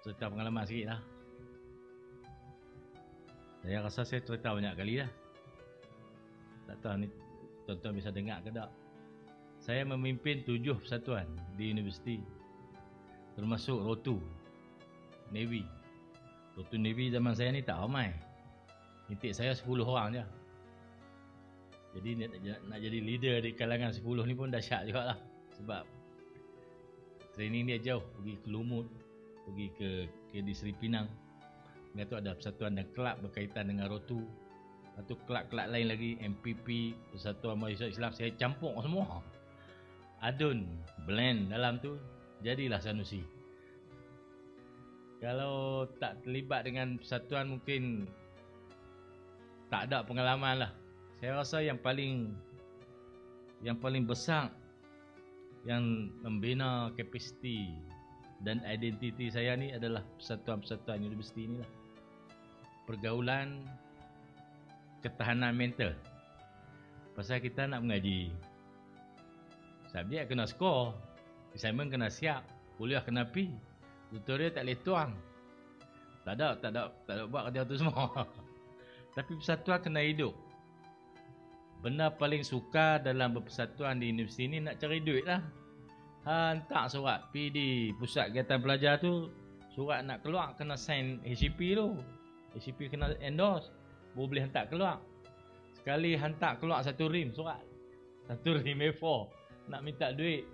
cerita pengalaman sikit lah. Saya rasa saya cerita banyak kali dah. Tak tahu ni tuan-tuan bisa dengar ke tak. Saya memimpin 7 persatuan di universiti, termasuk Rotu Navy. Rotu Navy zaman saya ni tak ramai. Intik saya 10 orang je. Jadi nak jadi leader di kalangan 10 ni pun dahsyat juga lah. Sebab training dia jauh, pergi ke Lumut, pergi ke di Seri Pinang. Lepas tu ada persatuan dan kelab berkaitan dengan Rotu. Lepas tu kelab-kelab lain lagi, MPP, Persatuan Mahasiswa Islam, saya campur semua. Adun, blend dalam tu, jadilah Sanusi. Kalau tak terlibat dengan persatuan mungkin tak ada pengalaman lah. Saya rasa yang paling besar yang membina kapasiti dan identiti saya ni adalah persatuan-persatuan universiti ni lah. Pergaulan, ketahanan mental. Pasal kita nak mengaji, subjek kena skor, assignment kena siap, kuliah kena pi, tutorial tak boleh tuang. Tak ada buat kerja tu semua. Tapi persatuan kena hidup. Benda paling suka dalam berpersatuan di universiti ni nak cari duit lah. Hantar surat pi di pusat kegiatan pelajar tu, surat nak keluar kena sign HCP tu. HCP kena endorse, baru boleh hantar keluar. Sekali hantar keluar 1 rim surat, 1 rim A4, nak minta duit.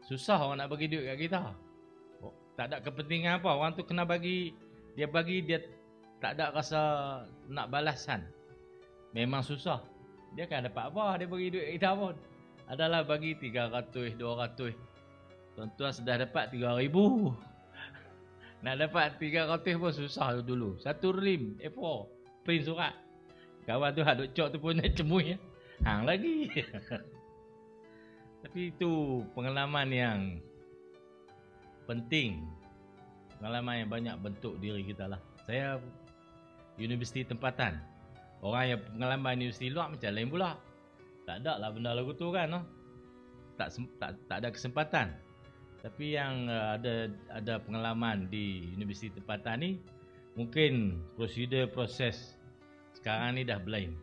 Susah orang nak bagi duit kat kita. Tak ada kepentingan apa, orang tu kena bagi, dia tak ada rasa nak balasan. Memang susah. Dia kan dapat apa, dia bagi duit kita pun. Adalah bagi 300, 200. Tuan-tuan sudah dapat 3,000. Nak dapat 300 pun susah dulu. 1 rim A4, print surat. Kawan tu duk cok tu pun nak cemui. Hang lagi. Tapi itu pengalaman yang penting. Pengalaman yang banyak bentuk diri kita lah. Saya universiti tempatan. Orang yang pengalaman universiti luar macam lain pula. Tak ada lah benda lagu tu kan. No? Tak ada kesempatan. Tapi yang ada pengalaman di universiti tempatan ni, mungkin prosedur proses sekarang ni dah lain.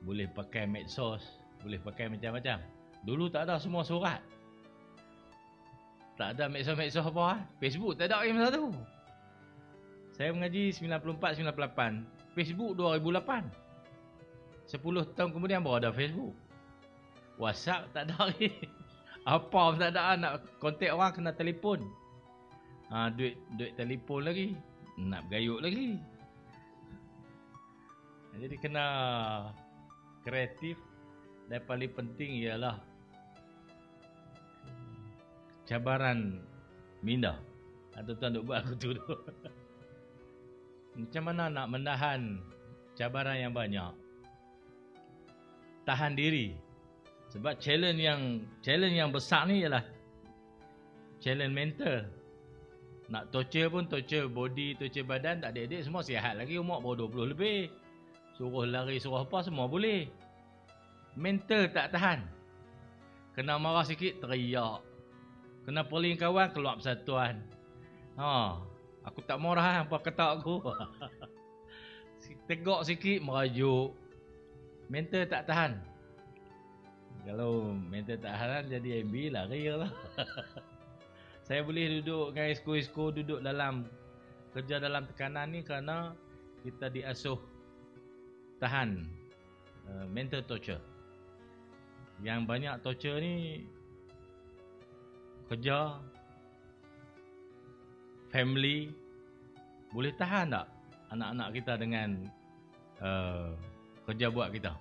Boleh pakai medsos, boleh pakai macam-macam. Dulu tak ada, semua surat. Tak ada medsos-medsos apa. Facebook tak ada masa tu. Saya mengaji 94-98. Facebook 2008. 10 tahun kemudian baru ada Facebook. WhatsApp tak ada lagi. Apa pun tak ada, nak kontak orang kena telefon. Duit telefon lagi, nak bergayut lagi. Jadi kena kreatif. Dan paling penting ialah cabaran minda. Tuan-tuan duk buat aku tu. Macam mana nak menahan cabaran yang banyak? Tahan diri. Sebab challenge yang besar ni ialah challenge mental. Nak torture pun torture body, torture badan, tak adik-adik semua sihat lagi, umur baru 20 lebih. Suruh lari, suruh apa semua boleh. Mental tak tahan. Kena marah sikit teriak. Kena peling kawan keluar persatuan. Aku tak marah apa kata aku. Tegak sikit merajuk. Mental tak tahan. Kalau mental tak tahan jadi MB lari lah. Saya boleh duduk dengan esko-esko, duduk dalam kerja dalam tekanan ni kerana kita diasuh tahan mental torture. Yang banyak torture ni kerja, family. Boleh tahan tak anak-anak kita dengan kerja buat kita?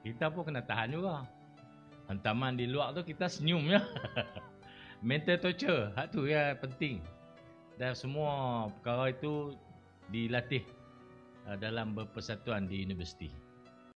Kita pun kena tahan juga. Hantaman di luar tu kita senyum ya. Mental torture, hak tu ya penting. Dan semua perkara itu dilatih dalam berpersatuan di universiti.